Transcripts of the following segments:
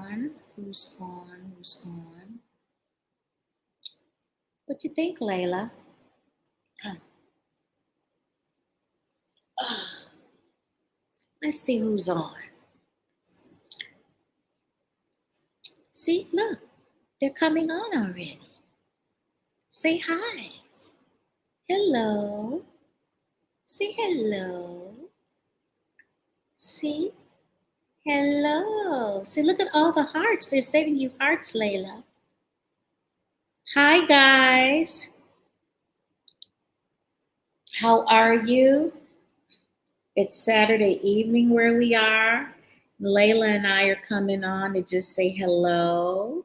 on? Who's on? Who's on? What you think, Layla? Come. Ah, let's see who's on. See, look, they're coming on already. Say hi. Hello. Say hello. See? Hello. See, look at all the hearts. They're sending you hearts, Layla. Hi, guys. How are you? It's Saturday evening where we are. Layla and I are coming on to just say hello.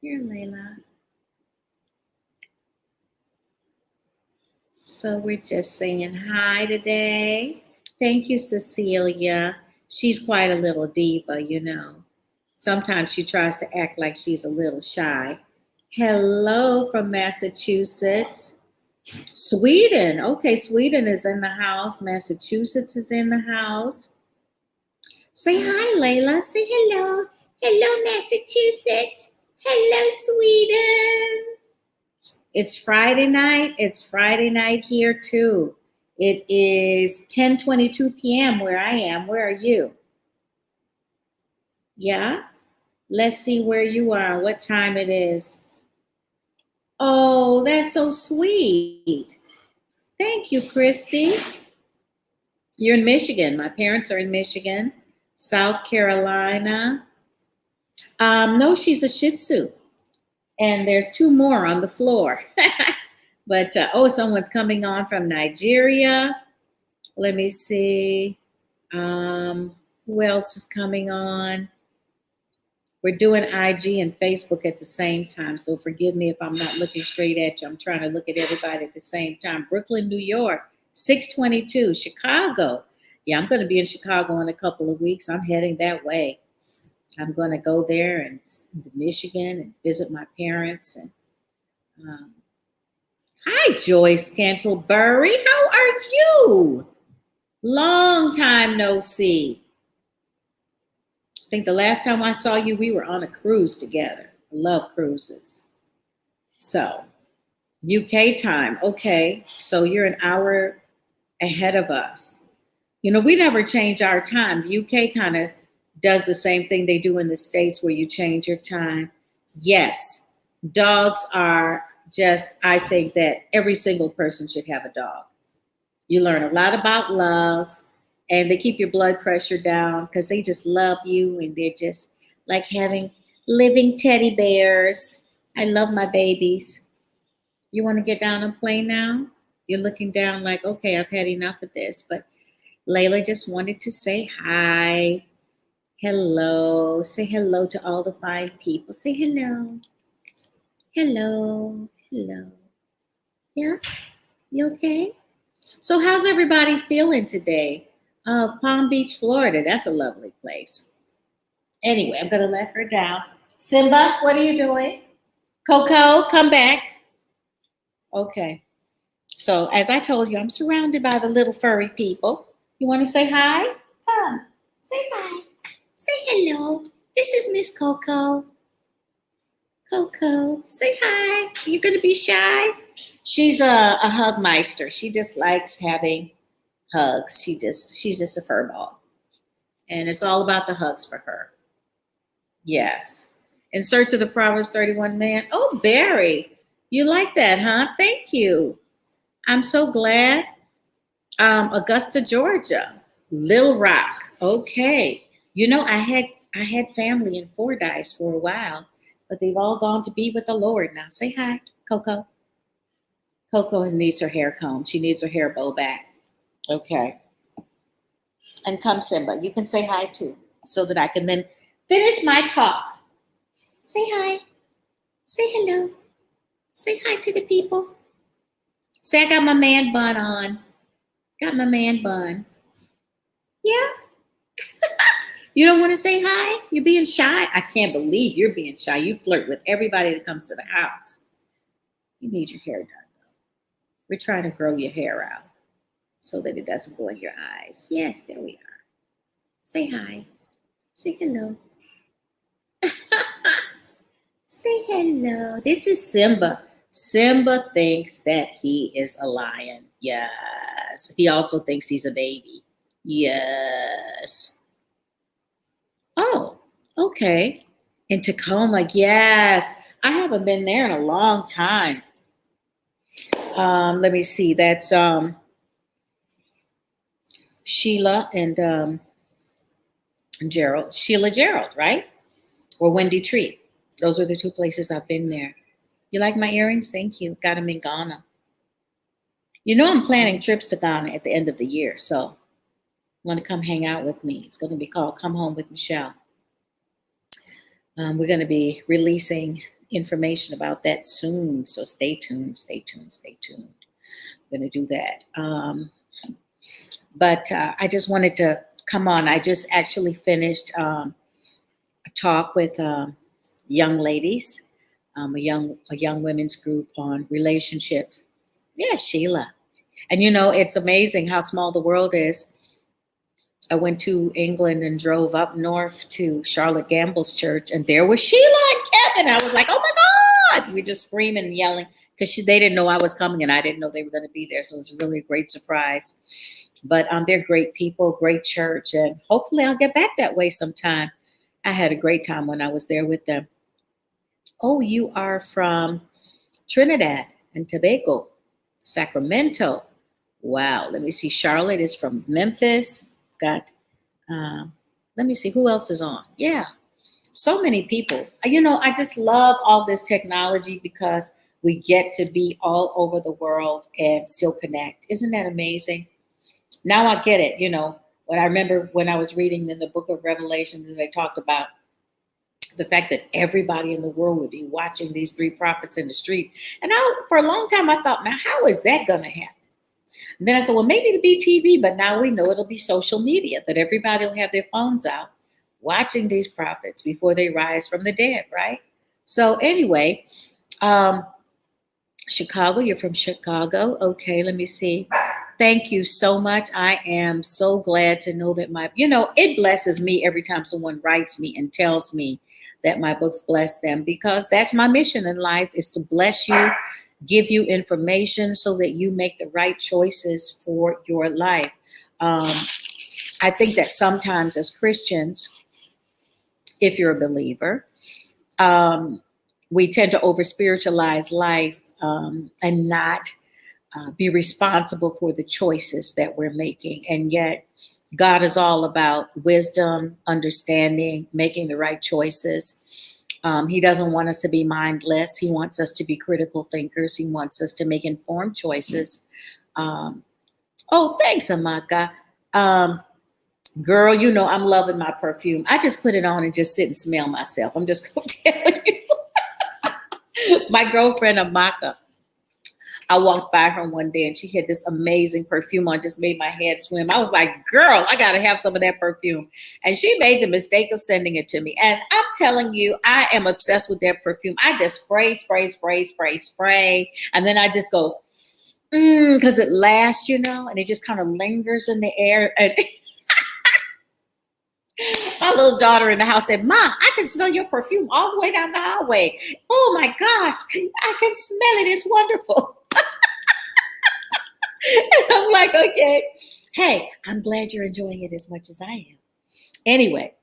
Here, Layla. So we're just saying hi today. Thank you, Cecilia. She's quite a little diva, you know. Sometimes she tries to act like she's a little shy. Hello from Massachusetts. Sweden. Okay, Sweden is in the house. Massachusetts is in the house. Say hi, Layla. Say hello. Hello, Massachusetts. Hello, Sweden. It's Friday night. It's Friday night here too. It is 10:22 p.m. where I am. Where are you? Yeah? Let's see where you are, what time it is. Oh, that's so sweet. Thank you, Christy. You're in Michigan. My parents are in Michigan, South Carolina. No, she's a Shih Tzu, and there's two more on the floor. But oh, someone's coming on from Nigeria. Let me see. Who else is coming on? We're doing IG and Facebook at the same time, so forgive me if I'm not looking straight at you. I'm trying to look at everybody at the same time. Brooklyn, New York, 622. Chicago. Yeah, I'm going to be in Chicago in a couple of weeks. I'm heading that way. I'm going to go there and Michigan and visit my parents. And um, hi, Joyce Canterbury. How are you? Long time no see. I think the last time I saw you, we were on a cruise together. I love cruises. So, UK time. Okay. So you're an hour ahead of us. You know, we never change our time. The UK kind of does the same thing they do in the States where you change your time. Yes, dogs are just, I think that every single person should have a dog. You learn a lot about love and they keep your blood pressure down because they just love you and they're just like having living teddy bears. I love my babies. You want to get down and play now? You're looking down like, okay, I've had enough of this. But Layla just wanted to say hi. Hello. Say hello to all the fine people. Say hello. Hello. Hello. Yeah? You okay? So, how's everybody feeling today? Palm Beach, Florida. That's a lovely place. Anyway, I'm going to let her down. Simba, what are you doing? Coco, come back. Okay. So, as I told you, I'm surrounded by the little furry people. You want to say hi? Come. Say hi. Say hello. This is Miss Coco. Coco, say hi. You going to be shy? She's a hug meister. She just likes having hugs. She's just a fur ball. And it's all about the hugs for her. Yes. In search of the Proverbs 31 man. Oh, Barry, you like that, huh? Thank you. I'm so glad. Augusta, Georgia. Little Rock. Okay. You know, I had family in Fordyce for a while, but they've all gone to be with the Lord now. Say hi, Coco. Coco needs her hair combed. She needs her hair bow back. Okay. And come, Simba. You can say hi too, so that I can then finish my talk. Say hi. Say hello. Say hi to the people. Say I got my man bun on. Got my man bun. Yeah. You don't want to say hi? You're being shy? I can't believe you're being shy. You flirt with everybody that comes to the house. You need your hair done, though. We're trying to grow your hair out. so that it doesn't go in your eyes. Yes, there we are. Say hi. Say hello. Say hello. This is Simba. Simba thinks that he is a lion. Yes. He also thinks he's a baby. Yes. Oh, okay. In Tacoma, yes. I haven't been there in a long time. Let me see. That's Sheila and Gerald. Sheila Gerald, right? Or Wendy Tree. Those are the two places I've been there. You like my earrings? Thank you. Got them in Ghana. You know, I'm planning trips to Ghana at the end of the year. So, want to come hang out with me? It's going to be called Come Home with Michelle. We're going to be releasing information about that soon. So, stay tuned, stay tuned, stay tuned. We're going to do that. But I just wanted to come on. I just actually finished a talk with young ladies, a young women's group on relationships. Yeah, Sheila. And you know, it's amazing how small the world is. I went to England and drove up north to Charlotte Gamble's church, and there was Sheila and Kevin. I was like, oh my God. We just screaming and yelling because they didn't know I was coming and I didn't know they were going to be there. So it was really a great surprise. But they're great people, great church, and hopefully I'll get back that way sometime. I had a great time when I was there with them. Oh, you are from Trinidad and Tobago, Sacramento. Wow. Let me see. Charlotte is from Memphis. Got, let me see who else is on. Yeah. So many people. You know, I just love all this technology because we get to be all over the world and still connect. Isn't that amazing? Now I get it. You know, what I remember when I was reading in the book of Revelations and they talked about the fact that everybody in the world would be watching these three prophets in the street. And for a long time, I thought, now, how is that going to happen? And then I said, well, maybe it'll be TV, but now we know it'll be social media, that everybody will have their phones out watching these prophets before they rise from the dead, right? So anyway, Chicago, you're from Chicago. Okay, let me see. Thank you so much. I am so glad to know that it blesses me every time someone writes me and tells me that my books bless them, because that's my mission in life, is to bless you, give you information so that you make the right choices for your life. I think that sometimes as Christians, if you're a believer, we tend to over spiritualize life and not be responsible for the choices that we're making. And yet God is all about wisdom, understanding, making the right choices. He doesn't want us to be mindless. He wants us to be critical thinkers. He wants us to make informed choices. Oh, thanks, Amaka. Girl, you know I'm loving my perfume. I just put it on and just sit and smell myself. I'm just going to tell you. My girlfriend, Amaka, I walked by her one day and she had this amazing perfume on, just made my head swim. I was like, girl, I got to have some of that perfume. And she made the mistake of sending it to me. And I'm telling you, I am obsessed with that perfume. I just spray, spray, spray, spray, spray. And then I just go, because it lasts, and it just kind of lingers in the air. And my little daughter in the house said, Ma, I can smell your perfume all the way down the hallway. Oh my gosh, I can smell it. It's wonderful. And I'm like, okay, hey, I'm glad you're enjoying it as much as I am. Anyway,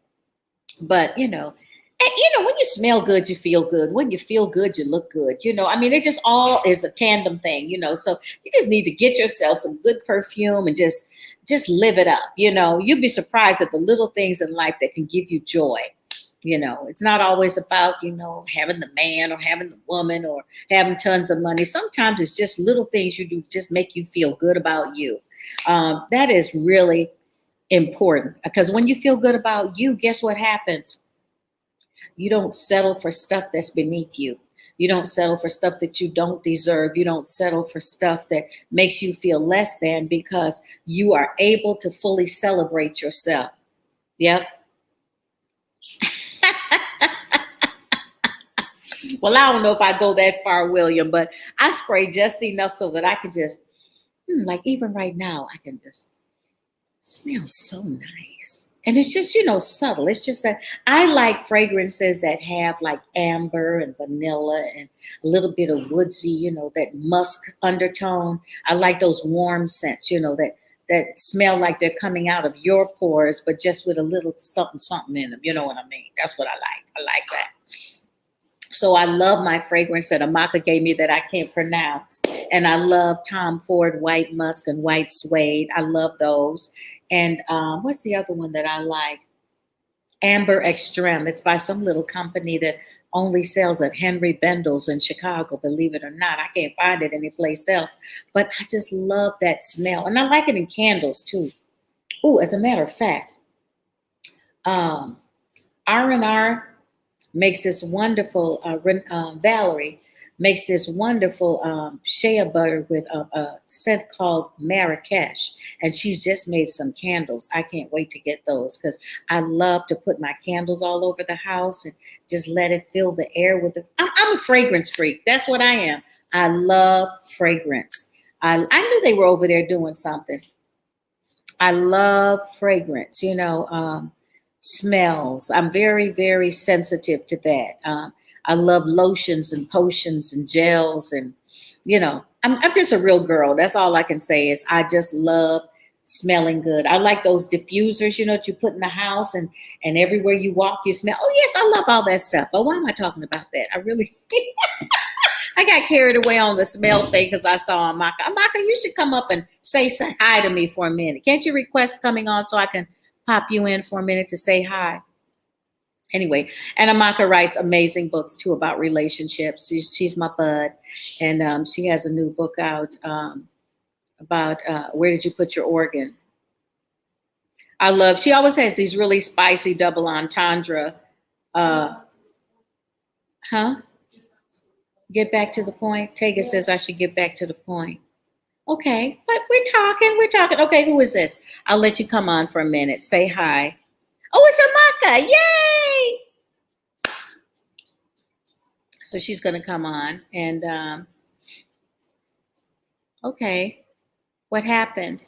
but when you smell good, you feel good. When you feel good, you look good. I mean, it just all is a tandem thing, so you just need to get yourself some good perfume and just live it up. You'd be surprised at the little things in life that can give you joy. It's not always about, having the man or having the woman or having tons of money. Sometimes it's just little things you do just make you feel good about you. That is really important, because when you feel good about you, guess what happens? You don't settle for stuff that's beneath you. You don't settle for stuff that you don't deserve. You don't settle for stuff that makes you feel less than, because you are able to fully celebrate yourself. Yep. Well, I don't know if I go that far, William, but I spray just enough so that I can just, like even right now, I can just smell so nice. And it's just, subtle. It's just that I like fragrances that have like amber and vanilla and a little bit of woodsy, that musk undertone. I like those warm scents, that smell like they're coming out of your pores, but just with a little something, something in them. You know what I mean? That's what I like. I like that. So I love my fragrance that Amaka gave me that I can't pronounce. And I love Tom Ford White Musk and White Suede. I love those. And what's the other one that I like? Amber Extreme. It's by some little company that only sells at Henry Bendel's in Chicago, believe it or not. I can't find it anyplace else. But I just love that smell. And I like it in candles too. Oh, as a matter of fact, R&R makes this wonderful, Valerie makes this wonderful shea butter with a scent called Marrakesh. And she's just made some candles. I can't wait to get those because I love to put my candles all over the house and just let it fill the air with it. I'm a fragrance freak. That's what I am. I love fragrance. I knew they were over there doing something. I love fragrance, smells. I'm very, very sensitive to that. I love lotions and potions and gels, and I'm just a real girl. That's all I can say is I just love smelling good. I like those diffusers, that you put in the house, and everywhere you walk, you smell. Oh yes, I love all that stuff. But why am I talking about that? I really. I got carried away on the smell thing because I saw Amaka. Amaka, you should come up and say hi to me for a minute. Can't you request coming on so I can pop you in for a minute to say hi? Anyway, and Amaka writes amazing books too about relationships. She's my bud, and she has a new book out about where did you put your organ. She always has these really spicy double entendre. Huh? Get back to the point. Tega says I should get back to the point. Okay, but we're talking. Okay, who is this? I'll let you come on for a minute. Say hi. Oh, it's Amaka. Yay! So she's going to come on. And, okay, what happened?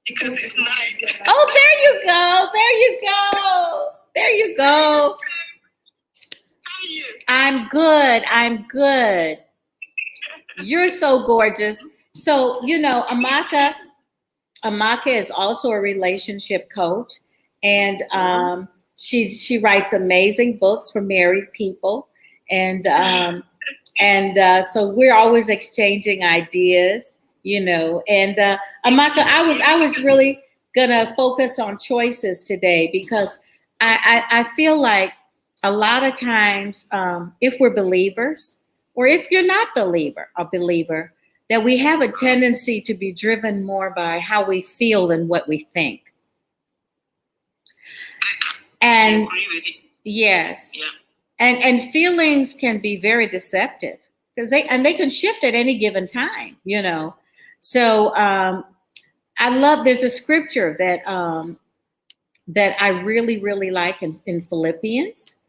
Because it's nice. Oh, there you go. There you go. There you go. How are you? I'm good. I'm good. You're so gorgeous. So, Amaka is also a relationship coach, and she writes amazing books for married people, and so we're always exchanging ideas, And Amaka, I was really gonna focus on choices today because I feel like a lot of times if we're believers or if you're not a believer, that we have a tendency to be driven more by how we feel than what we think. And yes, yeah. And feelings can be very deceptive because they can shift at any given time, So I love. There's a scripture that I really really like in Philippians.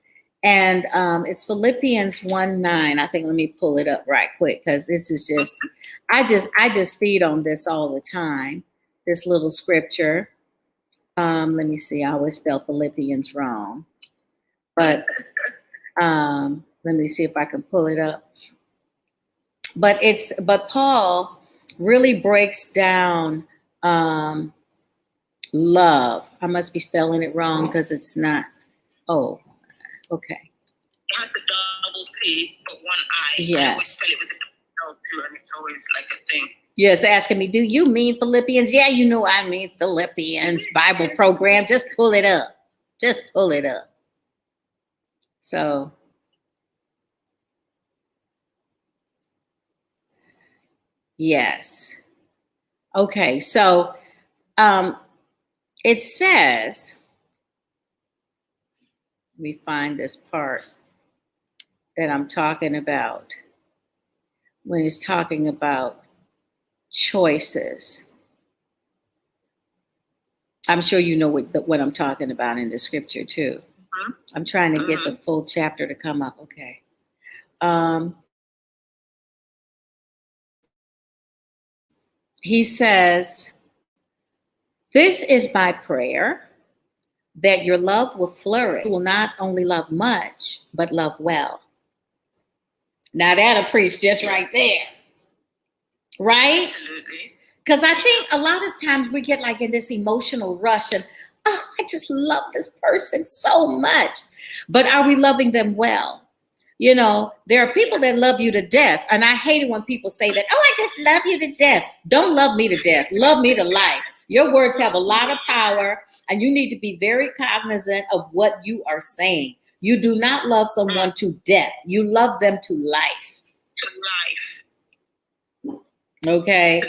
And it's Philippians 1:9. I think let me pull it up right quick because this is just I just feed on this all the time. This little scripture. Let me see. I always spell Philippians wrong, but let me see if I can pull it up. But Paul really breaks down love. I must be spelling it wrong because it's not. Oh, okay. Not the double P, but one I. Yes. I always spell it with a double L too, and it's always like a thing. Yes, asking me, do you mean Philippians? Yeah, I mean Philippians Bible program. Just pull it up. Just pull it up. So, yes. Okay, so it says, let me find this part that I'm talking about when he's talking about choices. I'm sure you know what I'm talking about in the scripture too. Mm-hmm. I'm trying to get the full chapter to come up. Okay. he says, this is my prayer, that your love will flourish. You will not only love much, but love well. Now that'll preach just right there, right? Absolutely. Because I think a lot of times we get like in this emotional rush and, oh, I just love this person so much. But are we loving them well? You know, there are people that love you to death. And I hate it when people say that, oh, I just love you to death. Don't love me to death. Love me to life. Your words have a lot of power, and you need to be very cognizant of what you are saying. You do not love someone to death. You love them to life. To life. Okay.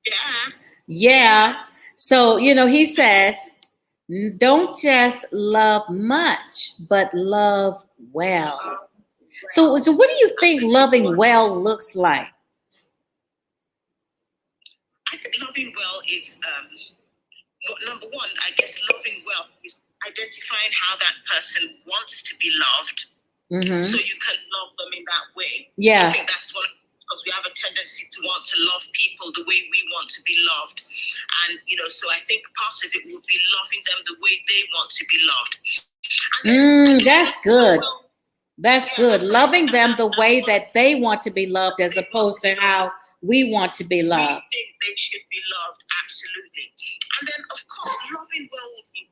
Yeah. Yeah. So, you know, he says, don't just love much, but love well. So what do you think loving well looks like? I think loving well is number one. I guess loving well is identifying how that person wants to be loved, so you can love them in that way. Yeah. I think that's one, because we have a tendency to want to love people the way we want to be loved, and so I think part of it will be loving them the way they want to be loved. And then, that's good. That's good. Loving them the way that they want to be loved as opposed to how we want to be loved. We think they should be loved, absolutely. And then, of course, loving well would be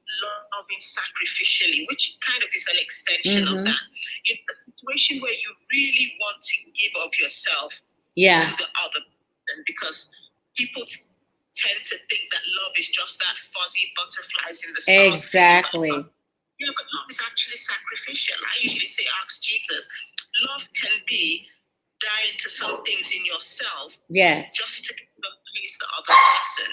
loving sacrificially, which kind of is an extension of that. In a situation where you really want to give of yourself to the other person, because people tend to think that love is just that fuzzy butterflies in the stars. Exactly. Yeah, but love is actually sacrificial. I usually say, ask Jesus. Love can be dying to some things in yourself, just to please the other person.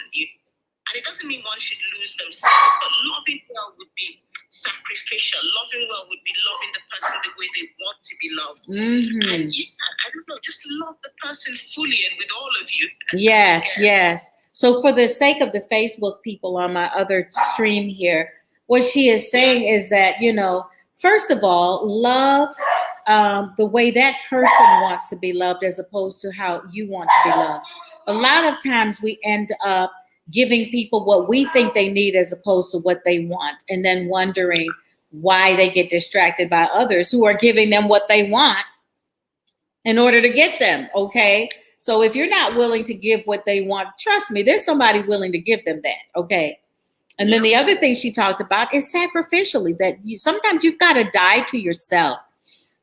And it doesn't mean one should lose themselves, but loving well would be sacrificial. Loving well would be loving the person the way they want to be loved. And I don't know, just love the person fully and with all of you. Yes. So for the sake of the Facebook people on my other stream here, what she is saying is that, first of all, love the way that person wants to be loved as opposed to how you want to be loved. A lot of times we end up giving people what we think they need as opposed to what they want, and then wondering why they get distracted by others who are giving them what they want in order to get them. Okay. So if you're not willing to give what they want, trust me, there's somebody willing to give them that. Okay. And then the other thing she talked about is sacrificially, that sometimes you've got to die to yourself.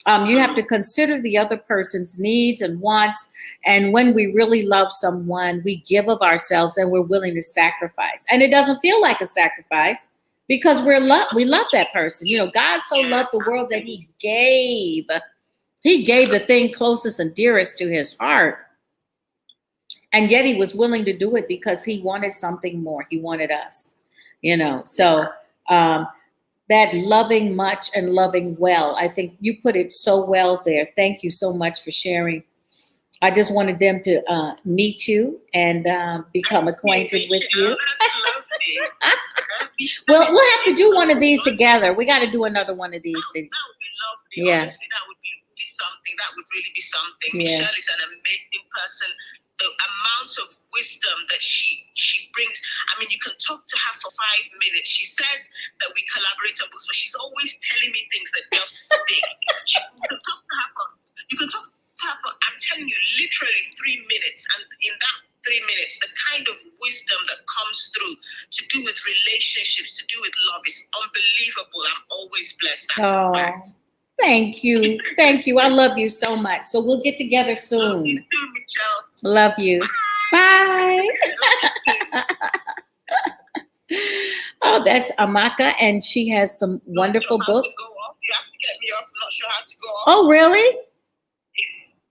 You have to consider the other person's needs and wants. And when we really love someone, we give of ourselves and we're willing to sacrifice. And it doesn't feel like a sacrifice because we love that person. God so loved the world that he gave the thing closest and dearest to his heart. And yet he was willing to do it because he wanted something more. He wanted us. So that loving much and loving well, I think you put it so well there. Thank you so much for sharing. I just wanted them to meet you and become acquainted with you. Well, we'll have to do one of these together. We got to do another one of these. That would be lovely. Yeah. Honestly, that would be really something. That would really be something. Yeah. Michelle is an amazing person. The amount of wisdom that she brings. I mean, you can talk to her for 5 minutes. She says that we collaborate on books, but she's always telling me things that just stick. You can talk to her for, I'm telling you, literally 3 minutes. And in that 3 minutes, the kind of wisdom that comes through to do with relationships, to do with love is unbelievable. I'm always blessed. That's a fact. Thank you. Thank you. I love you so much. So we'll get together soon. Love you too, Michelle. Love you. Bye. Oh, that's Amaka, and she has some wonderful books. You have to get me off. I'm not sure how to go off. Oh, really?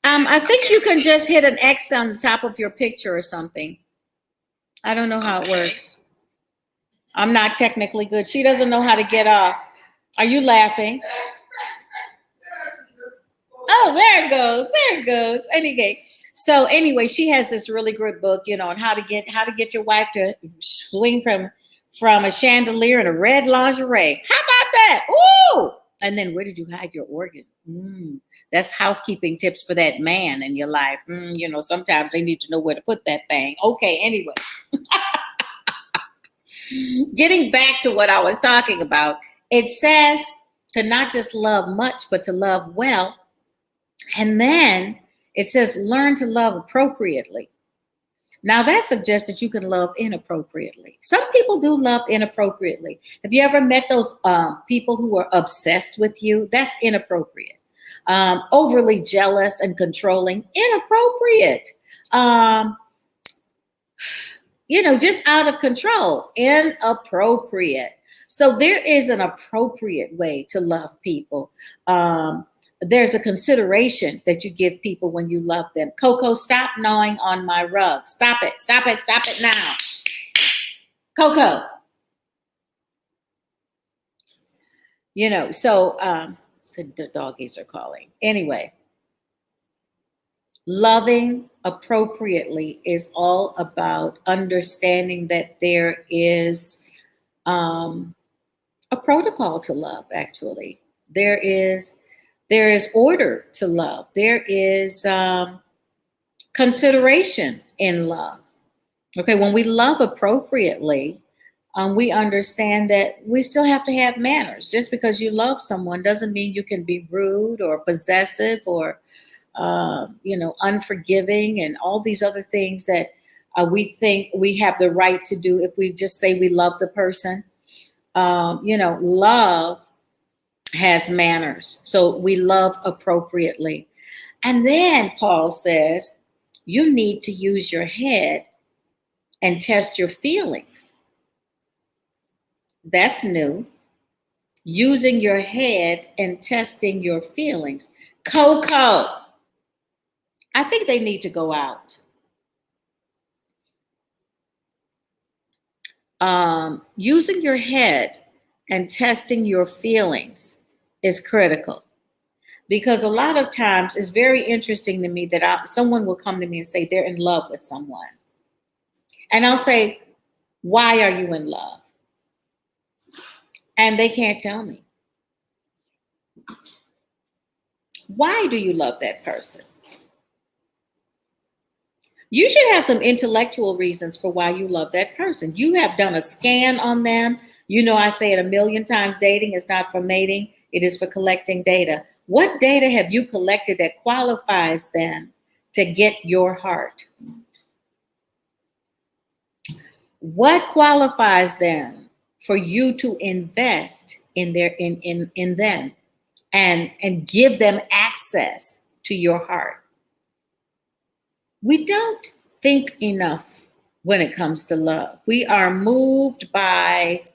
I think you can just hit an X on the top of your picture or something. I don't know how it works. I'm not technically good. She doesn't know how to get off. Are you laughing? Oh, there it goes. There it goes. Anyway, she has this really good book, on how to get your wife to swing from a chandelier in a red lingerie. How about that? Ooh! And then where did you hide your organ? That's housekeeping tips for that man in your life. Sometimes they need to know where to put that thing. Okay, anyway. Getting back to what I was talking about, it says to not just love much, but to love well. And then it says learn to love appropriately. Now that suggests that you can love inappropriately. Some people do love inappropriately. Have you ever met those people who are obsessed with you? That's inappropriate. Overly jealous and controlling, inappropriate. Just out of control, inappropriate. So there is an appropriate way to love people. There's a consideration that you give people when you love them. Coco, stop gnawing on my rug. Stop it. Stop it. Stop it now. Coco. So the doggies are calling. Anyway, loving appropriately is all about understanding that there is a protocol to love, actually. There is order to love. There is consideration in love. Okay, when we love appropriately, we understand that we still have to have manners. Just because you love someone doesn't mean you can be rude or possessive or unforgiving and all these other things that we think we have the right to do if we just say we love the person. Love has manners. So we love appropriately. And then Paul says, you need to use your head and test your feelings. That's new. Using your head and testing your feelings. Coco, I think they need to go out. Using your head and testing your feelings is critical, because a lot of times it's very interesting to me that someone will come to me and say they're in love with someone. And I'll say, why are you in love? And they can't tell me. Why do you love that person? You should have some intellectual reasons for why you love that person. You have done a scan on them. I say it a million times, dating is not for mating. It is for collecting data. What data have you collected that qualifies them to get your heart? What qualifies them for you to invest in them and give them access to your heart? We don't think enough when it comes to love. We are moved by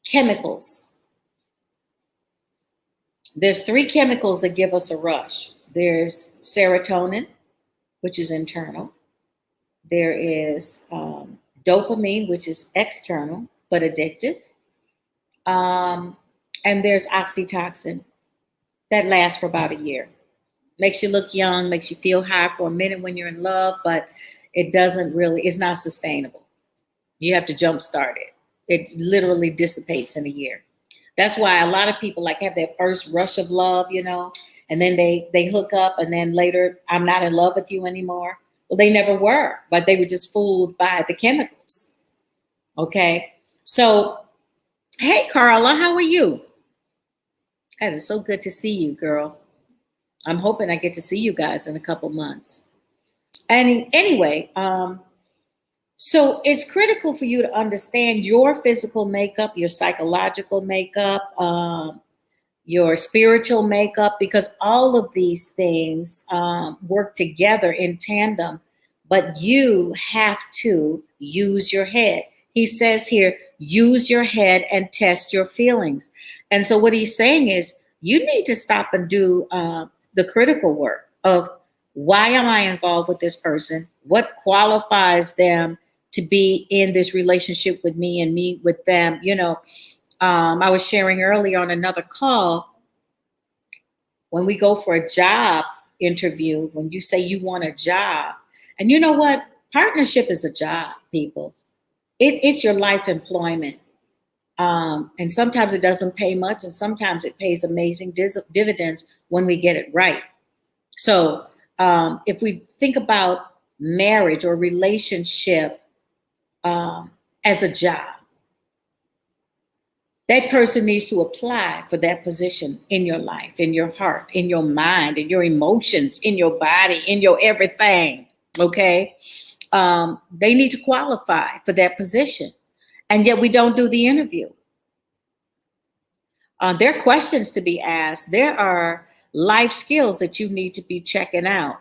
chemicals. There's 3 chemicals that give us a rush. There's serotonin, which is internal. There is dopamine, which is external but addictive. And there's oxytocin that lasts for about a year. Makes you look young, makes you feel high for a minute when you're in love, but it's not sustainable. You have to jumpstart it. It literally dissipates in a year. That's why a lot of people have their first rush of love, and then they hook up, and then later, I'm not in love with you anymore. Well, they never were, but they were just fooled by the chemicals. Okay. So, hey, Carla, how are you? That is so good to see you, girl. I'm hoping I get to see you guys in a couple months. And anyway, so it's critical for you to understand your physical makeup, your psychological makeup, your spiritual makeup, because all of these things work together in tandem, but you have to use your head. He says here, use your head and test your feelings. And so what he's saying is you need to stop and do the critical work of, why am I involved with this person? What qualifies them to be in this relationship with me and me with them? I was sharing earlier on another call, when we go for a job interview, when you say you want a job, and you know what? Partnership is a job, people. It's your life employment. And sometimes it doesn't pay much, and sometimes it pays amazing dividends when we get it right. So if we think about marriage or relationship as a job, that person needs to apply for that position in your life, in your heart, in your mind, in your emotions, in your body, in your everything. Okay. They need to qualify for that position. And yet we don't do the interview. There are questions to be asked. There are life skills that you need to be checking out.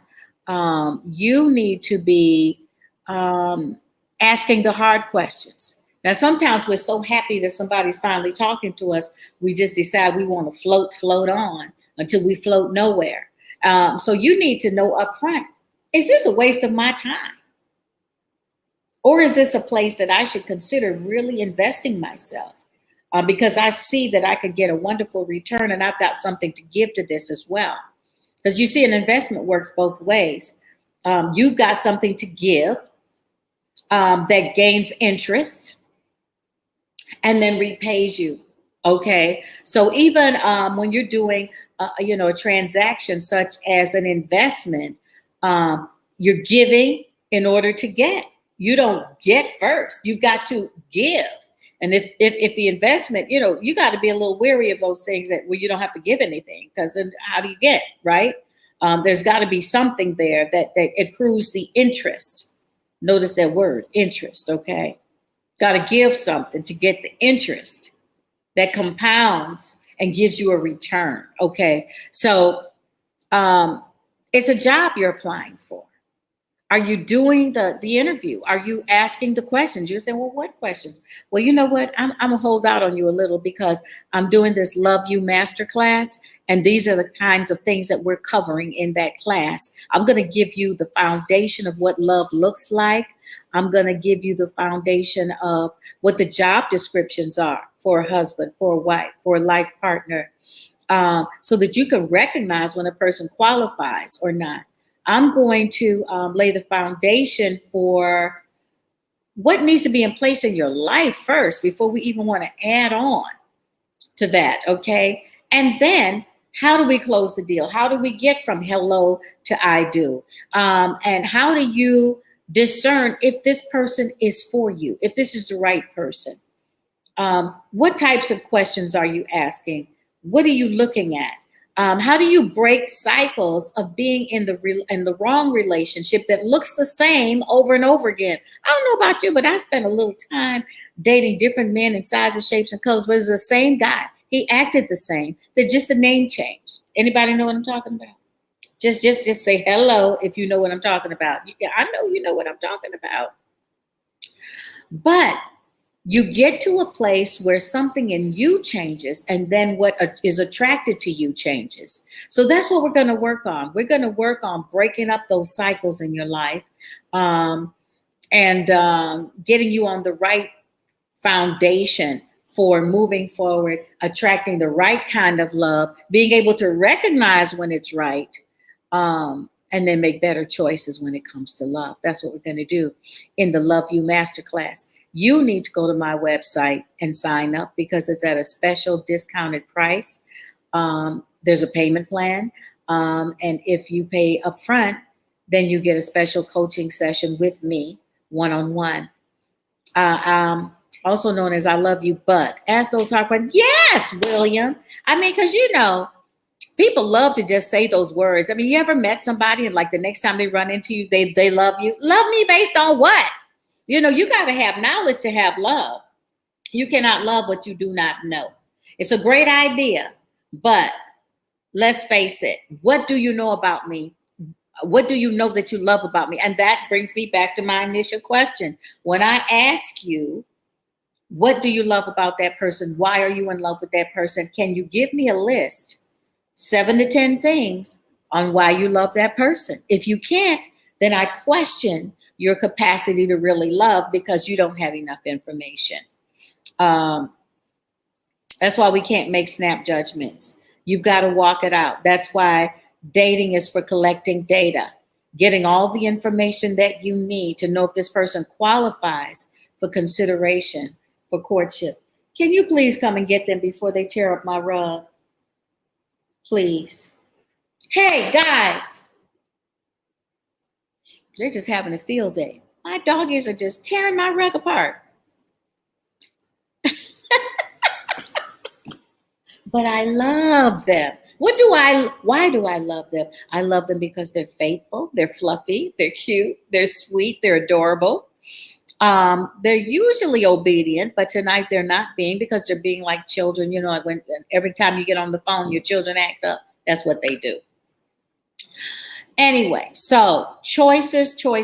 You need to be asking the hard questions. Now, sometimes we're so happy that somebody's finally talking to us, we just decide we want to float on until we float nowhere. So you need to know up front, is this a waste of my time? Or is this a place that I should consider really investing myself? Because I see that I could get a wonderful return and I've got something to give to this as well. Because you see, an investment works both ways. You've got something to give that gains interest and then repays you. Okay. So even when you're doing, a transaction such as an investment, you're giving in order to get. You don't get first. You've got to give. And if the investment, you got to be a little wary of those things where you don't have to give anything, because then how do you get, right? There's got to be something there that accrues the interest. Notice that word, interest, okay? Got to give something to get the interest that compounds and gives you a return, okay? So it's a job you're applying for. Are you doing the interview? Are you asking the questions? You're saying, well, what questions? Well, you know what? I'm going to hold out on you a little because I'm doing this Love You Masterclass. And these are the kinds of things that we're covering in that class. I'm going to give you the foundation of what love looks like. I'm going to give you the foundation of what the job descriptions are for a husband, for a wife, for a life partner, so that you can recognize when a person qualifies or not. I'm going to lay the foundation for what needs to be in place in your life first before we even want to add on to that, okay? And then how do we close the deal? How do we get from hello to I do? And how do you discern if this person is for you, if this is the right person? What types of questions are you asking? What are you looking at? How do you break cycles of being in the wrong relationship that looks the same over and over again? I don't know about you, but I spent a little time dating different men in sizes, shapes, and colors, but it was the same guy. He acted the same. That just the name changed. Anybody know what I'm talking about? Just say hello if you know what I'm talking about. Yeah, I know you know what I'm talking about. But you get to a place where something in you changes, and then what is attracted to you changes. So that's what we're going to work on. We're going to work on breaking up those cycles in your life, and getting you on the right foundation for moving forward, attracting the right kind of love, being able to recognize when it's right, and then make better choices when it comes to love. That's what we're going to do in the Love You Masterclass. You need to go to my website and sign up because it's at a special discounted price. There's a payment plan. And if you pay upfront, then you get a special coaching session with me, one-on-one. Also known as I Love You, but ask those hard questions. Yes, William. I mean, because people love to just say those words. I mean, you ever met somebody and like the next time they run into you, they love you? Love me based on what? You got to have knowledge to have love. You cannot love what you do not know. It's a great idea, but let's face it. What do you know about me? What do you know that you love about me? And that brings me back to my initial question. When I ask you, what do you love about that person? Why are you in love with that person? Can you give me a list, 7 to 10 things on why you love that person? If you can't, then I question your capacity to really love because you don't have enough information. That's why we can't make snap judgments. You've got to walk it out. That's why dating is for collecting data, getting all the information that you need to know if this person qualifies for consideration for courtship. Can you please come and get them before they tear up my rug? Please. Hey, guys. They're just having a field day. My doggies are just tearing my rug apart. But I love them. Why do I love them? I love them because they're faithful, they're fluffy, they're cute, they're sweet, they're adorable. They're usually obedient, but tonight they're not being, because they're being like children. You know, like when every time you get on the phone, your children act up. That's what they do. Anyway, so choices. 2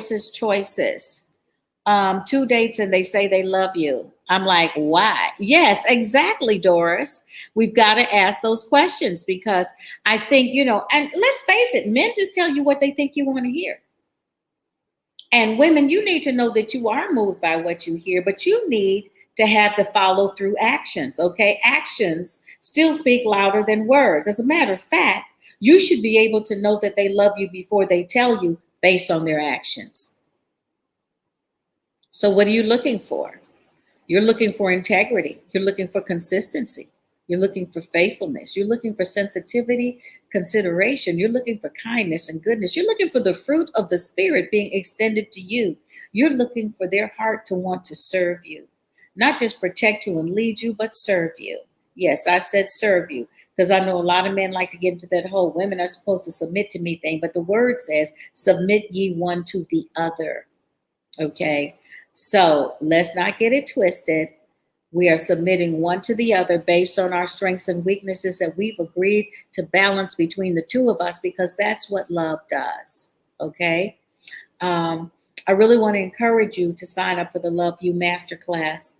dates and they say they love you. I'm like, why? Yes, exactly, Doris. We've got to ask those questions, because I think, you know, and let's face it, men just tell you what they think you want to hear. And women, you need to know that you are moved by what you hear, but you need to have the follow through actions, okay? Actions still speak louder than words. As a matter of fact, you should be able to know that they love you before they tell you, based on their actions. So what are you looking for? You're looking for integrity. You're looking for consistency. You're looking for faithfulness. You're looking for sensitivity, consideration. You're looking for kindness and goodness. You're looking for the fruit of the Spirit being extended to you. You're looking for their heart to want to serve you, not just protect you and lead you, but serve you. Yes, I said serve you, because I know a lot of men like to get into that whole women are supposed to submit to me thing, but the word says submit ye one to the other. Okay, so let's not get it twisted. We are submitting one to the other based on our strengths and weaknesses that we've agreed to balance between the two of us, because that's what love does. Okay. I really want to encourage you to sign up for the Love You Masterclass.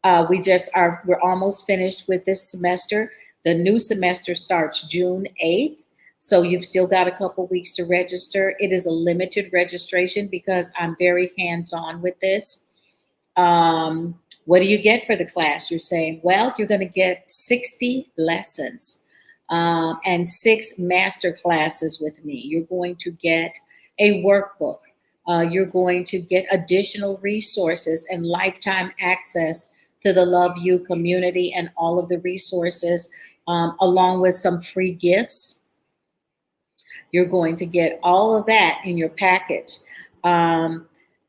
We're almost finished with this semester. The new semester starts June 8th. So you've still got a couple weeks to register. It is a limited registration because I'm very hands-on with this. What do you get for the class? You're saying, well, you're going to get 60 lessons and 6 master classes with me. You're going to get a workbook. You're going to get additional resources and lifetime access to the Love You community and all of the resources, along with some free gifts. You're going to get all of that in your package.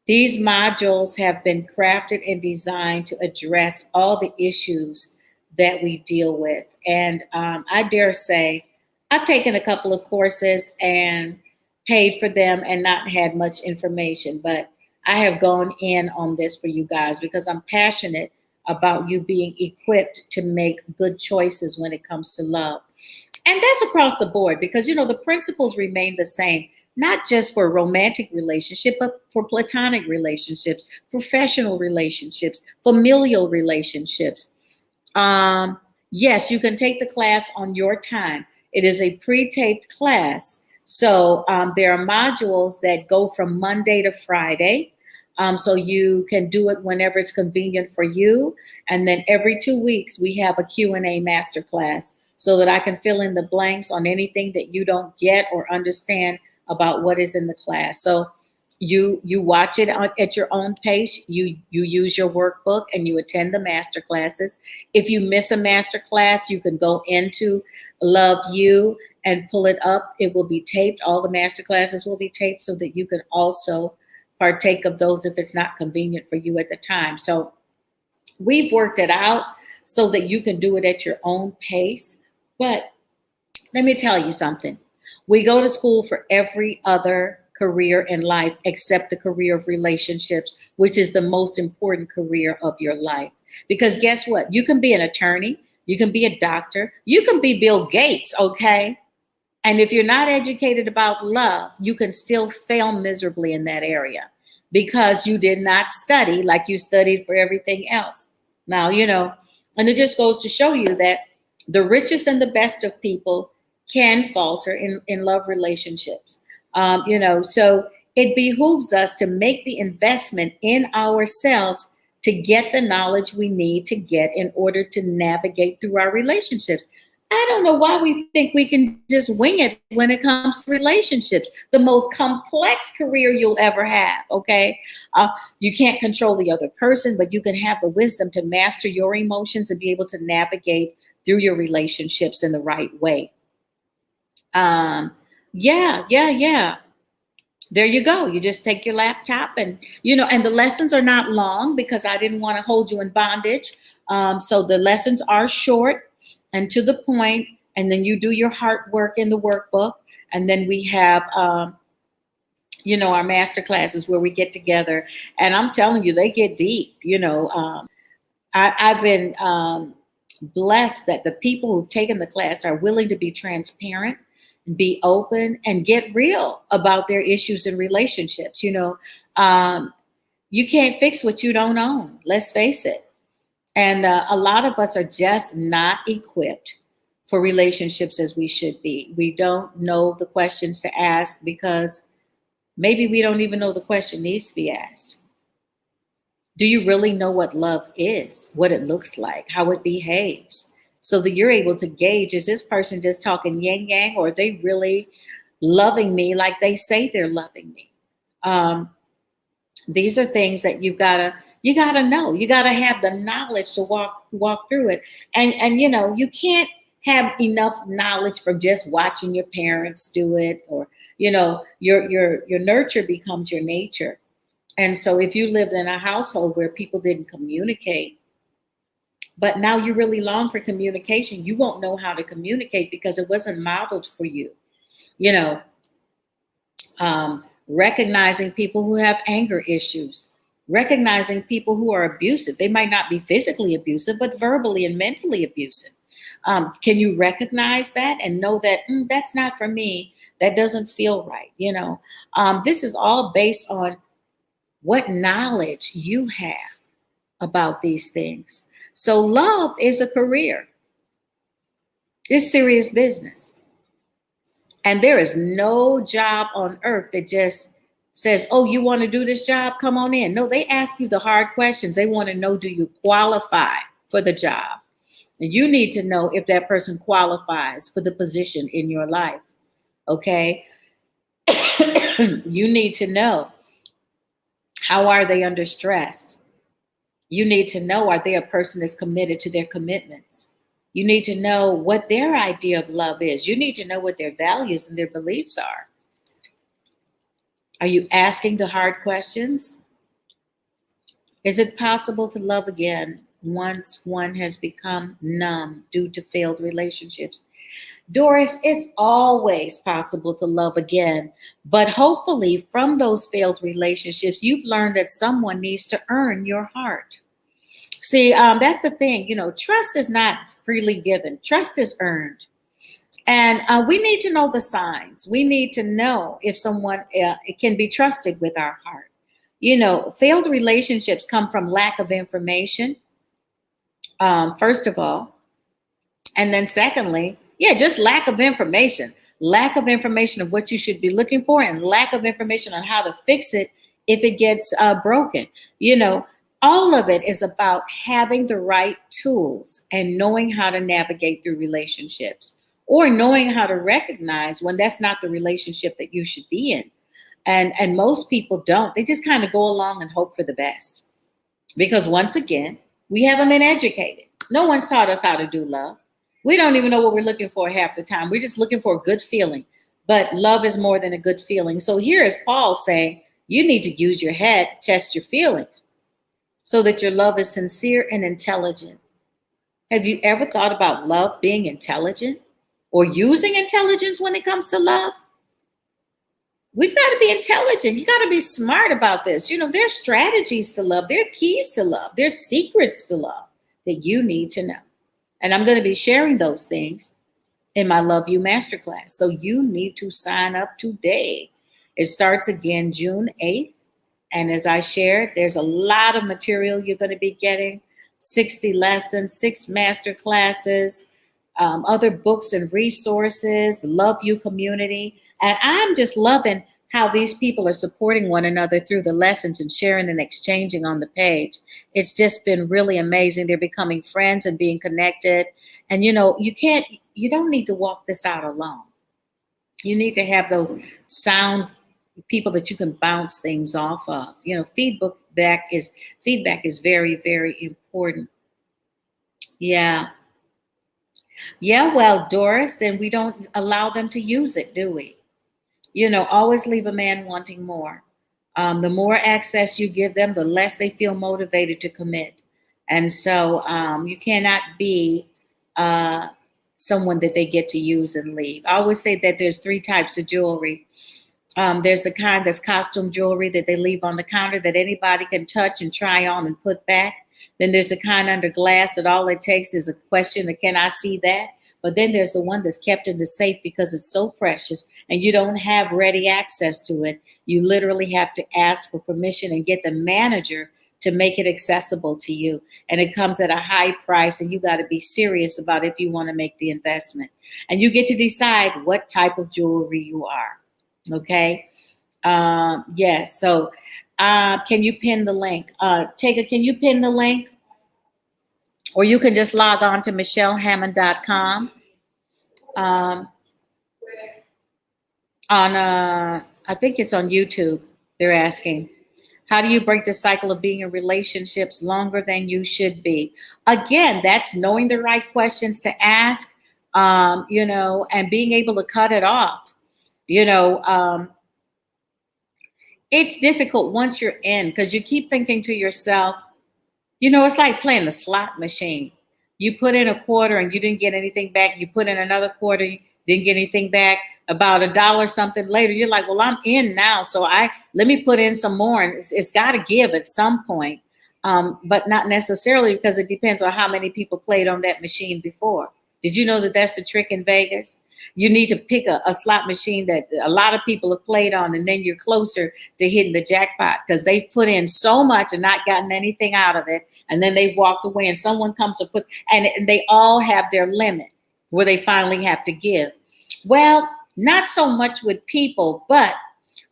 These modules have been crafted and designed to address all the issues that we deal with. And I dare say, I've taken a couple of courses and paid for them and not had much information, but I have gone in on this for you guys because I'm passionate about you being equipped to make good choices when it comes to love. And that's across the board, because, you know, the principles remain the same, not just for romantic relationship, but for platonic relationships, professional relationships, familial relationships. Yes, you can take the class on your time. It is a pre-taped class. So there are modules that go from Monday to Friday. So you can do it whenever it's convenient for you. And then every 2 weeks, we have a Q&A masterclass so that I can fill in the blanks on anything that you don't get or understand about what is in the class. So you watch it at your own pace. You use your workbook and you attend the master classes. If you miss a master class, you can go into Love You and pull it up. It will be taped. All the master classes will be taped so that you can also partake of those if it's not convenient for you at the time. So we've worked it out so that you can do it at your own pace. But let me tell you something. We go to school for every other career in life except the career of relationships, which is the most important career of your life. Because guess what? You can be an attorney. You can be a doctor. You can be Bill Gates, okay? And if you're not educated about love, you can still fail miserably in that area because you did not study like you studied for everything else. Now, you know, and it just goes to show you that the richest and the best of people can falter in love relationships. You know, so it behooves us to make the investment in ourselves to get the knowledge we need to get in order to navigate through our relationships. I don't know why we think we can just wing it when it comes to relationships. The most complex career you'll ever have, okay? You can't control the other person, but you can have the wisdom to master your emotions and be able to navigate through your relationships in the right way. Um, yeah. There you go. You just take your laptop and, and the lessons are not long because I didn't want to hold you in bondage. So the lessons are short and to the point, and then you do your heart work in the workbook. And then we have, our master classes where we get together, and I'm telling you, they get deep. I've been blessed that the people who've taken the class are willing to be transparent, be open, and get real about their issues and relationships. You can't fix what you don't own. Let's face it. And a lot of us are just not equipped for relationships as we should be. We don't know the questions to ask because maybe we don't even know the question needs to be asked. Do you really know what love is, what it looks like, how it behaves? So that you're able to gauge, is this person just talking yin yang, or are they really loving me like they say they're loving me? These are things that you gotta know. You gotta have the knowledge to walk through it. And you can't have enough knowledge from just watching your parents do it, or your nurture becomes your nature. And so if you lived in a household where people didn't communicate, but now you really long for communication, you won't know how to communicate because it wasn't modeled for you. Recognizing people who have anger issues, recognizing people who are abusive. They might not be physically abusive, but verbally and mentally abusive. Can you recognize that and know that that's not for me? That doesn't feel right. This is all based on what knowledge you have about these things. So love is a career. It's serious business. And there is no job on earth that just says, oh, you want to do this job? Come on in. No, they ask you the hard questions. They want to know, do you qualify for the job? And you need to know if that person qualifies for the position in your life. Okay? You need to know, how are they under stress? You need to know, are they a person that's committed to their commitments? You need to know what their idea of love is. You need to know what their values and their beliefs are. Are you asking the hard questions? Is it possible to love again once one has become numb due to failed relationships? Doris, it's always possible to love again, but hopefully from those failed relationships, you've learned that someone needs to earn your heart. See, that's the thing, trust is not freely given. Trust is earned. And we need to know the signs. We need to know if someone can be trusted with our heart. Failed relationships come from lack of information, first of all. And then secondly, just lack of information. Lack of information of what you should be looking for, and lack of information on how to fix it if it gets broken. All of it is about having the right tools and knowing how to navigate through relationships, or knowing how to recognize when that's not the relationship that you should be in. And most people don't. They just kind of go along and hope for the best. Because once again, we haven't been educated. No one's taught us how to do love. We don't even know what we're looking for half the time. We're just looking for a good feeling. But love is more than a good feeling. So here is Paul saying, you need to use your head, test your feelings, so that your love is sincere and intelligent. Have you ever thought about love being intelligent, or using intelligence when it comes to love? We've got to be intelligent. You got to be smart about this. There's strategies to love. There are keys to love. There's secrets to love that you need to know. And I'm going to be sharing those things in my Love You Masterclass. So you need to sign up today. It starts again June 8th. And as I shared, there's a lot of material you're going to be getting. 60 lessons, 6 master classes, other books and resources, the Love You community. And I'm just loving how these people are supporting one another through the lessons and sharing and exchanging on the page. It's just been really amazing. They're becoming friends and being connected. And you can't you don't need to walk this out alone. You need to have those sound people that you can bounce things off of. You know, feedback is very, very important. Yeah. Yeah, well, Doris, then we don't allow them to use it, do we? You know, always leave a man wanting more. The more access you give them, the less they feel motivated to commit. And so you cannot be uh, someone that they get to use and leave. I always say that there's three types of jewelry. There's the kind that's costume jewelry that they leave on the counter that anybody can touch and try on and put back. Then there's the kind under glass that all it takes is a question of, can I see that? But then there's the one that's kept in the safe because it's so precious and you don't have ready access to it. You literally have to ask for permission and get the manager to make it accessible to you. And it comes at a high price, and you got to be serious about if you want to make the investment. And you get to decide what type of jewelry you are. Okay. Yes. So can you pin the link? Tega, can you pin the link? Or you can just log on to michellehammond.com. I think it's on YouTube. They're asking, how do you break the cycle of being in relationships longer than you should be? Again, that's knowing the right questions to ask, you know, and being able to cut it off. You know, it's difficult once you're in because you keep thinking to yourself, you know, it's like playing the slot machine. You put in a quarter and you didn't get anything back. You put in another quarter, you didn't get anything back. About $1 something later, you're like, well, I'm in now. So let me put in some more. And it's got to give at some point, but not necessarily, because it depends on how many people played on that machine before. Did you know that that's the trick in Vegas? You need to pick a slot machine that a lot of people have played on, and then you're closer to hitting the jackpot because they've put in so much and not gotten anything out of it. And then they've walked away and someone comes to and they all have their limit where they finally have to give. Well, not so much with people, but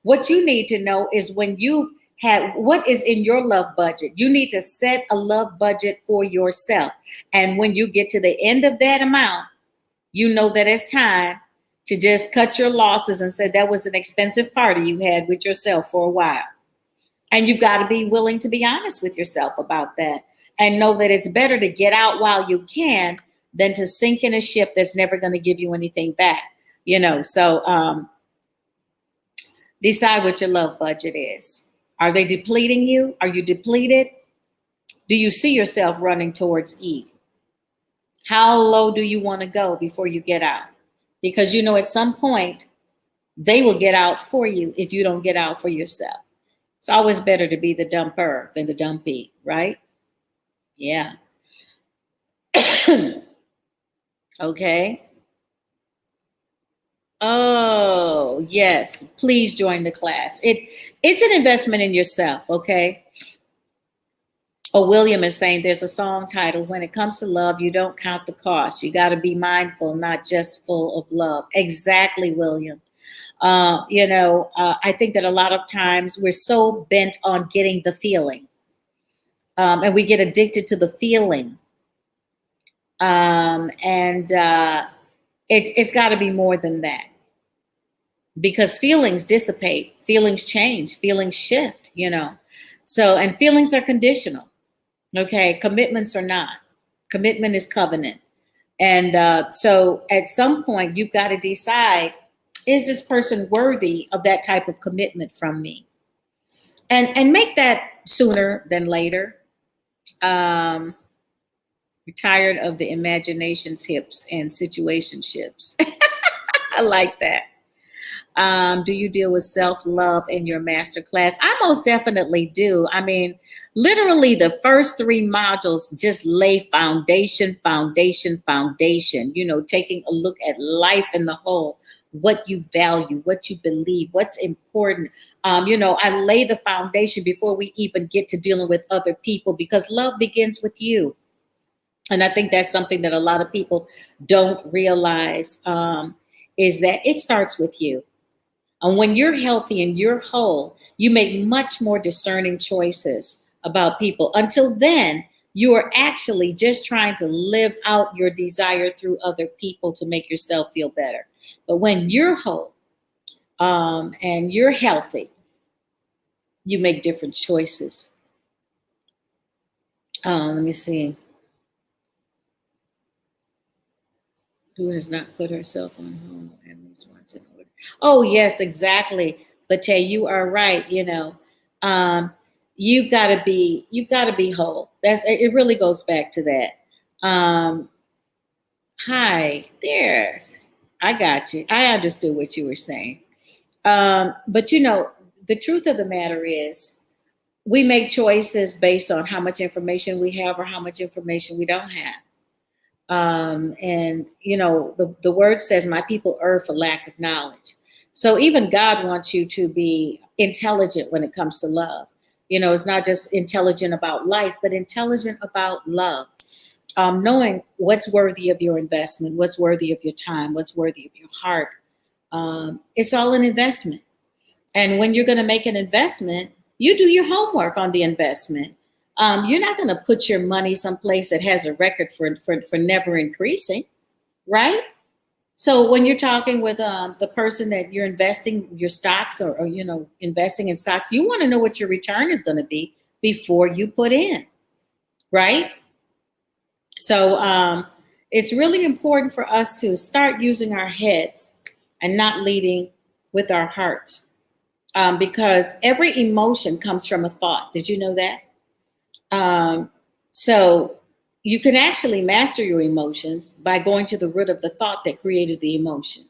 what you need to know is when you have what is in your love budget. You need to set a love budget for yourself. And when you get to the end of that amount, you know that it's time to just cut your losses and say that was an expensive party you had with yourself for a while. And you've got to be willing to be honest with yourself about that and know that it's better to get out while you can than to sink in a ship that's never going to give you anything back. You know, so decide what your love budget is. Are they depleting you? Are you depleted? Do you see yourself running towards E? How low do you want to go before you get out? Because you know at some point they will get out for you if you don't get out for yourself. It's always better to be the dumper than the dumpy, right? Yeah. Okay. Oh, yes. Please join the class. It's an investment in yourself, okay? Oh, William is saying there's a song titled, When It Comes to Love, You Don't Count the Cost. You got to be mindful, not just full of love. Exactly, William. You know, I think that a lot of times we're so bent on getting the feeling. And we get addicted to the feeling. It's got to be more than that. Because feelings dissipate, feelings change, feelings shift, you know. So, and feelings are conditional. Okay, commitments are not. Commitment is covenant. And so at some point, you've got to decide, is this person worthy of that type of commitment from me? And make that sooner than later. You're tired of the imaginationships and situationships. I like that. Do you deal with self-love in your master class? I most definitely do. I mean, literally the first 3 modules just lay foundation, you know, taking a look at life in the whole, what you value, what you believe, what's important. You know, I lay the foundation before we even get to dealing with other people, because love begins with you. And I think that's something that a lot of people don't realize, is that it starts with you. And when you're healthy and you're whole, you make much more discerning choices about people. Until then, You are actually just trying to live out your desire through other people to make yourself feel better. But when you're whole, and you're healthy, you make different choices. Let me see. Who has not put herself on hold at least once in order? Oh, yes, exactly. But Tay, you are right. You've got to be whole. It really goes back to that. Hi, there's. I got you. I understood what you were saying. But the truth of the matter is, we make choices based on how much information we have or how much information we don't have. And the word says, my people err for lack of knowledge. So even God wants you to be intelligent when it comes to love. It's not just intelligent about life, but intelligent about love. Knowing what's worthy of your investment, what's worthy of your time, what's worthy of your heart. It's all an investment. And when you're going to make an investment, you do your homework on the investment. You're not going to put your money someplace that has a record for never increasing, right? So when you're talking with the person that you're investing your stocks or investing in stocks, you want to know what your return is going to be before you put in, right? So it's really important for us to start using our heads and not leading with our hearts, because every emotion comes from a thought. Did you know that? So you can actually master your emotions by going to the root of the thought that created the emotion.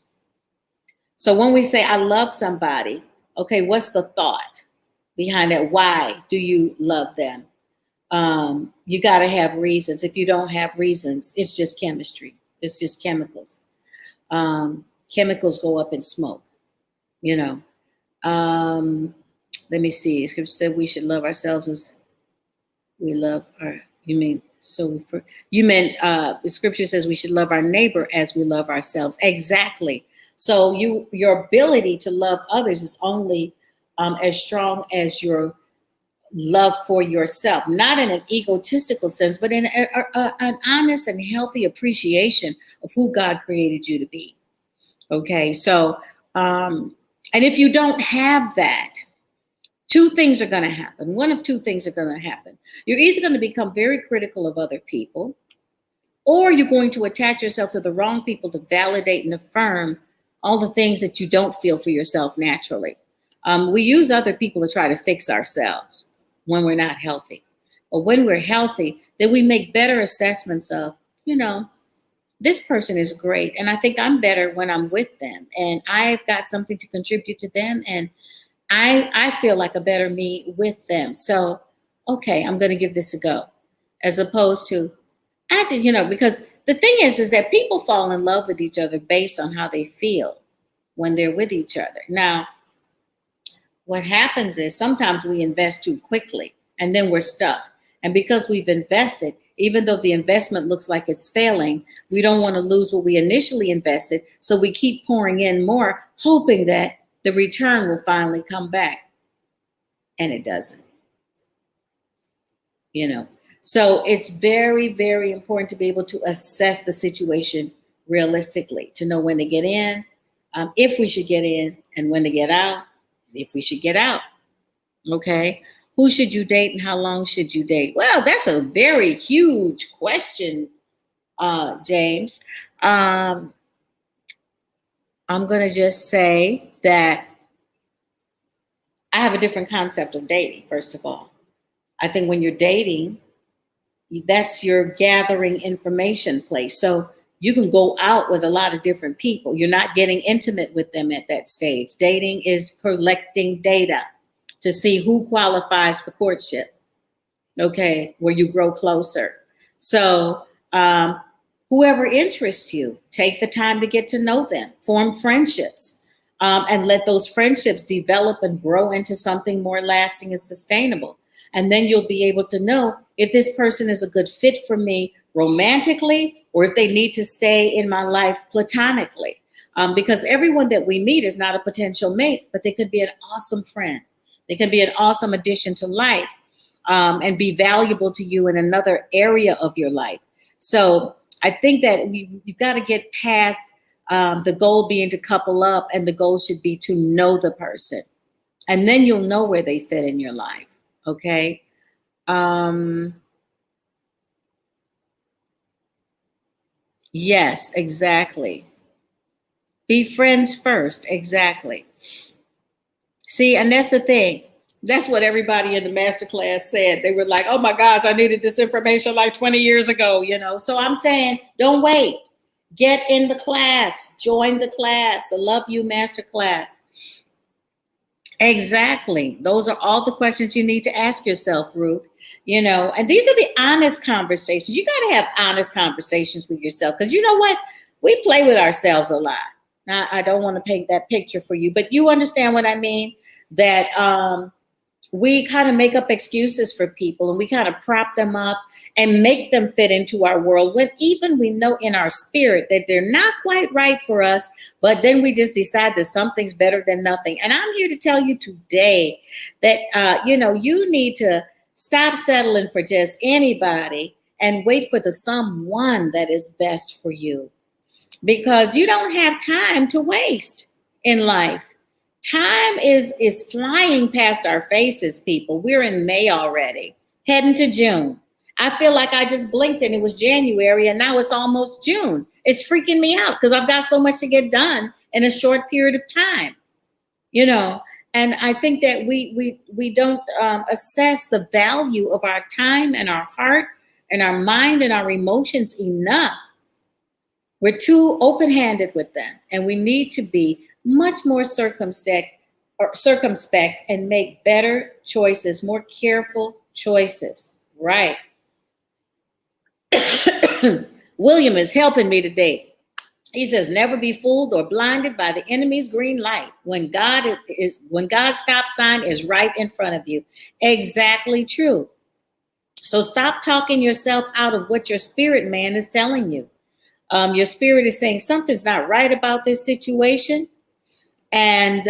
So when we say, I love somebody, okay, what's the thought behind that? Why do you love them? You got to have reasons. If you don't have reasons, it's just chemistry. It's just chemicals. Chemicals go up in smoke, Let me see. Scripture said we should love ourselves as we love our. The scripture says we should love our neighbor as we love ourselves. Exactly. So your ability to love others is only as strong as your love for yourself, not in an egotistical sense, but in an honest and healthy appreciation of who God created you to be. Okay. So, and if you don't have that, two things are going to happen. One of two things are going to happen. You're either going to become very critical of other people, or you're going to attach yourself to the wrong people to validate and affirm all the things that you don't feel for yourself naturally. We use other people to try to fix ourselves when we're not healthy. But when we're healthy, then we make better assessments of, this person is great. And I think I'm better when I'm with them. And I've got something to contribute to them. And I feel like a better me with them. So, okay, I'm going to give this a go. As opposed to, because the thing is that people fall in love with each other based on how they feel when they're with each other. Now, what happens is sometimes we invest too quickly and then we're stuck. And because we've invested, even though the investment looks like it's failing, we don't want to lose what we initially invested. So we keep pouring in more, hoping that the return will finally come back. And it doesn't. So it's very, very important to be able to assess the situation realistically, to know when to get in, if we should get in, and when to get out, if we should get out. Okay. Who should you date and how long should you date? Well, that's a very huge question, James. I'm going to just say that I have a different concept of dating, first of all. I think when you're dating, that's your gathering information place. So you can go out with a lot of different people. You're not getting intimate with them at that stage. Dating is collecting data to see who qualifies for courtship, okay, where you grow closer. So whoever interests you, take the time to get to know them, form friendships, and let those friendships develop and grow into something more lasting and sustainable. And then you'll be able to know if this person is a good fit for me romantically or if they need to stay in my life platonically. Because everyone that we meet is not a potential mate, but they could be an awesome friend. They can be an awesome addition to life. and be valuable to you in another area of your life. So I think that you've got to get past the goal being to couple up, and the goal should be to know the person. And then you'll know where they fit in your life. Okay. Yes, exactly. Be friends first. Exactly. See, and that's the thing. That's what everybody in the masterclass said. They were like, oh my gosh, I needed this information like 20 years ago, you know? So I'm saying, don't wait. Get in the class. Join the class, the Love You Masterclass. Exactly. Those are all the questions you need to ask yourself, Ruth. You know, and these are the honest conversations. You got to have honest conversations with yourself, because you know what? We play with ourselves a lot. Now, I don't want to paint that picture for you, but you understand what I mean? That we kind of make up excuses for people, and we kind of prop them up and make them fit into our world, when even we know in our spirit that they're not quite right for us, but then we just decide that something's better than nothing. And I'm here to tell you today that, you know, you need to stop settling for just anybody and wait for the someone that is best for you, because you don't have time to waste in life. Time is flying past our faces, people. We're in May already, heading to June. I feel like I just blinked and it was January, and now it's almost June. It's freaking me out because I've got so much to get done in a short period of time, you know. And I think that we don't assess the value of our time and our heart and our mind and our emotions enough. We're too open-handed with them, and we need to be much more circumspect and make better choices, more careful choices. Right. William is helping me today. He says, never be fooled or blinded by the enemy's green light when God's stop sign is right in front of you. Exactly true. So stop talking yourself out of what your spirit man is telling you. Your spirit is saying something's not right about this situation, and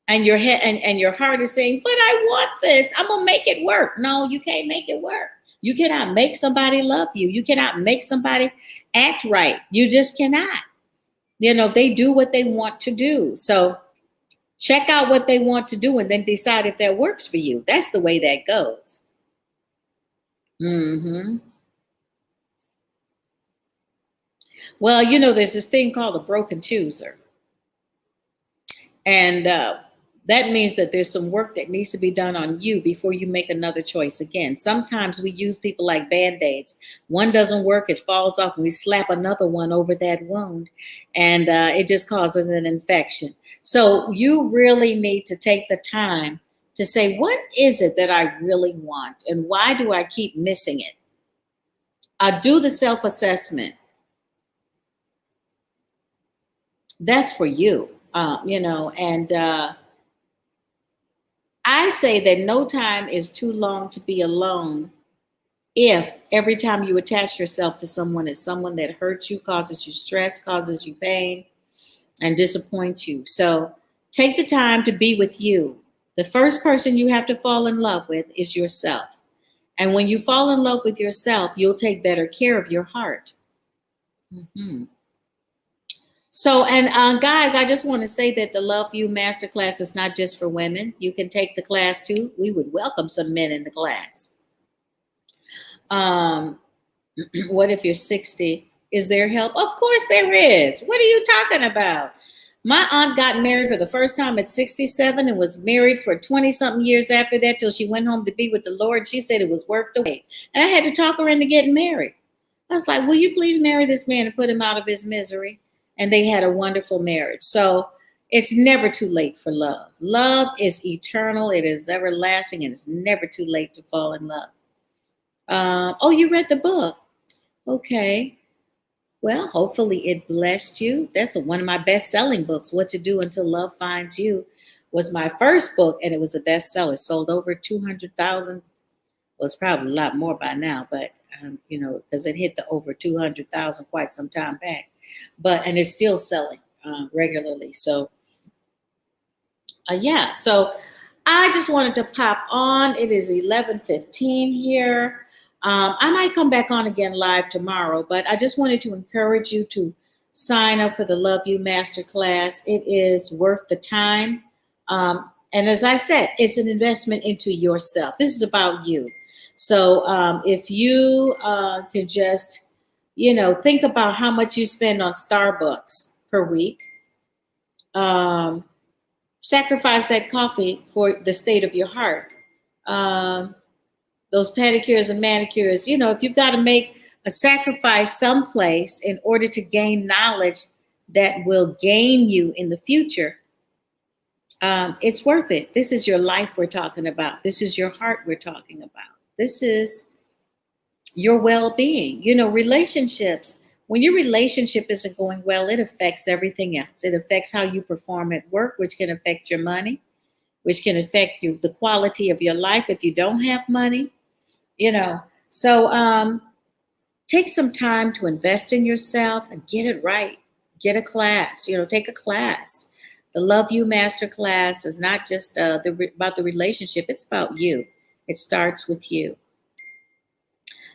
your head and your heart is saying, but I want this. I'm gonna make it work. No, you can't make it work. You cannot make somebody love you. You cannot make somebody act right. You just cannot. You know, they do what they want to do. So check out what they want to do and then decide if that works for you. That's the way that goes. Well, you know, there's this thing called a broken chooser. And that means that there's some work that needs to be done on you before you make another choice again. Sometimes we use people like Band-Aids. One doesn't work, it falls off, and we slap another one over that wound, and it just causes an infection. So you really need to take the time to say, what is it that I really want, and why do I keep missing it? Do the self-assessment. That's for you, you know, and I say that no time is too long to be alone if every time you attach yourself to someone is someone that hurts you, causes you stress, causes you pain, and disappoints you. So take the time to be with you. The first person you have to fall in love with is yourself. And when you fall in love with yourself, you'll take better care of your heart. So, and guys, I just want to say that the Love You Masterclass is not just for women. You can take the class too. We would welcome some men in the class. What if you're 60? Is there help? Of course there is. What are you talking about? My aunt got married for the first time at 67 and was married for 20-something years after that till she went home to be with the Lord. She said it was worth the wait. And I had to talk her into getting married. I was like, will you please marry this man and put him out of his misery? And they had a wonderful marriage. So it's never too late for love. Love is eternal. It is everlasting, and it's never too late to fall in love. Oh, you read the book. Okay. Well, hopefully it blessed you. That's one of my best-selling books. What to Do Until Love Finds You was my first book, and it was a bestseller. Sold over 200,000. Well, it's probably a lot more by now, but you know, because it hit the over 200,000 quite some time back. And it's still selling regularly. So yeah. So I just wanted to pop on. It is 11:15 here. I might come back on again live tomorrow, but I just wanted to encourage you to sign up for the Love You Masterclass. It is worth the time. And as I said, it's an investment into yourself. This is about you. So if you can just, think about how much you spend on Starbucks per week. Sacrifice that coffee for the state of your heart. Those pedicures and manicures, if you've got to make a sacrifice someplace in order to gain knowledge that will gain you in the future, it's worth it. This is your life we're talking about. This is your heart we're talking about. This is your well-being. Relationships. When your relationship isn't going well, it affects everything else. It affects how you perform at work, which can affect your money, which can affect the quality of your life if you don't have money. So take some time to invest in yourself and get it right. Get a class. Take a class. The Love You Master Class is not just about the relationship. It's about you. It starts with you.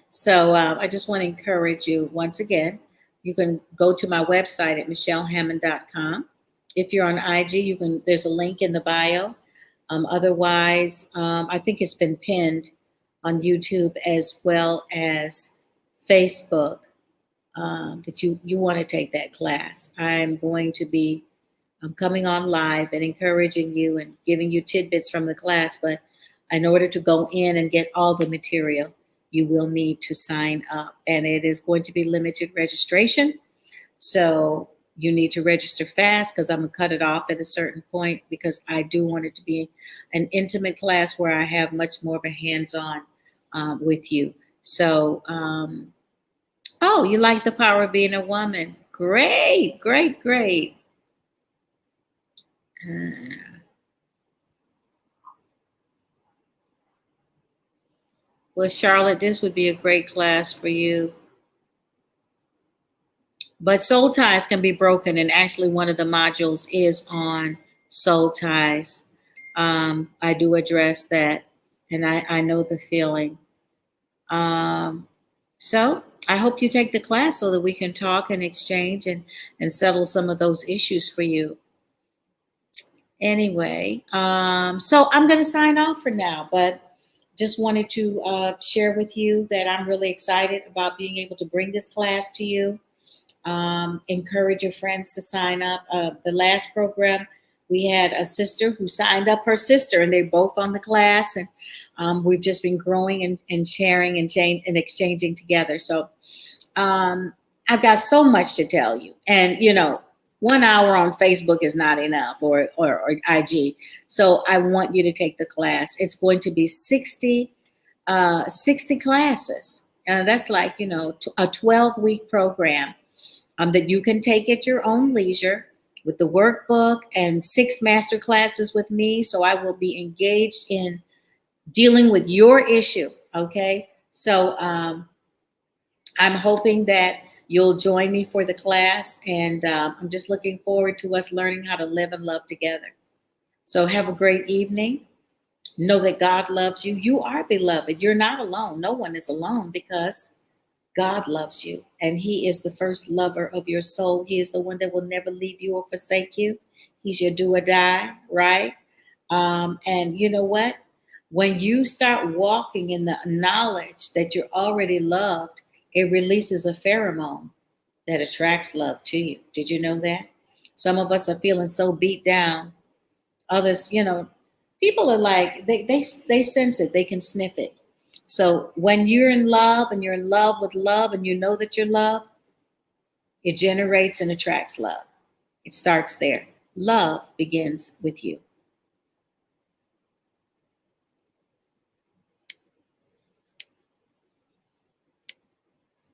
So I just want to encourage you once again. You can go to my website at michellehammond.com. If you're on IG, there's a link in the bio. Otherwise, I think it's been pinned on YouTube as well as Facebook that you want to take that class. I'm coming on live and encouraging you and giving you tidbits from the class. But in order to go in and get all the material, you will need to sign up, and it is going to be limited registration. So you need to register fast because I'm going to cut it off at a certain point because I do want it to be an intimate class where I have much more of a hands-on with you. So, you like the power of being a woman. Great, great, great. Well, Charlotte, this would be a great class for you. But soul ties can be broken, and actually one of the modules is on soul ties. I do address that, and I know the feeling. So I hope you take the class so that we can talk and exchange and settle some of those issues for you. Anyway, so I'm going to sign off for now, but just wanted to share with you that I'm really excited about being able to bring this class to you. Encourage your friends to sign up. The last program, we had a sister who signed up her sister, and they're both on the class, and we've just been growing and sharing and exchanging together. So I've got so much to tell you, and 1 hour on Facebook is not enough, or IG. So I want you to take the class. It's going to be 60 classes. That's like, a 12-week program that you can take at your own leisure with the workbook and 6 master classes with me. So I will be engaged in dealing with your issue. Okay. So I'm hoping that you'll join me for the class, and I'm just looking forward to us learning how to live and love together. So have a great evening. Know that God loves you. You are beloved. You're not alone. No one is alone because God loves you, and He is the first lover of your soul. He is the one that will never leave you or forsake you. He's your do or die, right? And you know what? When you start walking in the knowledge that you're already loved, it releases a pheromone that attracts love to you. Did you know that? Some of us are feeling so beat down. Others, people are like, they sense it. They can sniff it. So when you're in love and you're in love with love and you know that you're loved, it generates and attracts love. It starts there. Love begins with you.